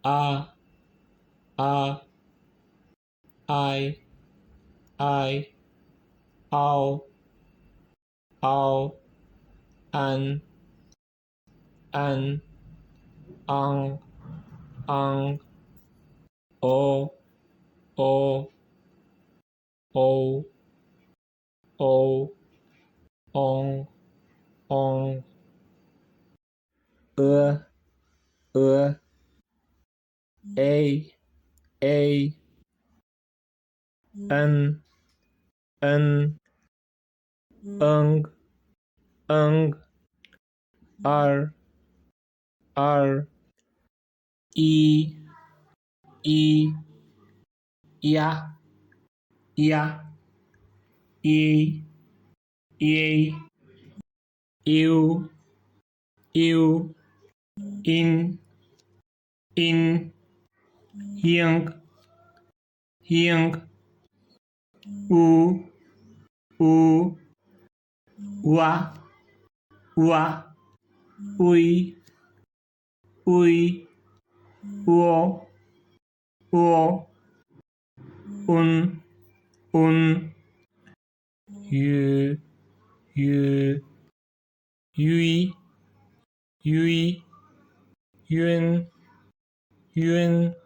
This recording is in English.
a, I, ao, an, ang, o, ong, a, ın, ıng, ar, i, ya, i, eu, in, hing, u, wa, ui, uo, un, yu, yui, yun,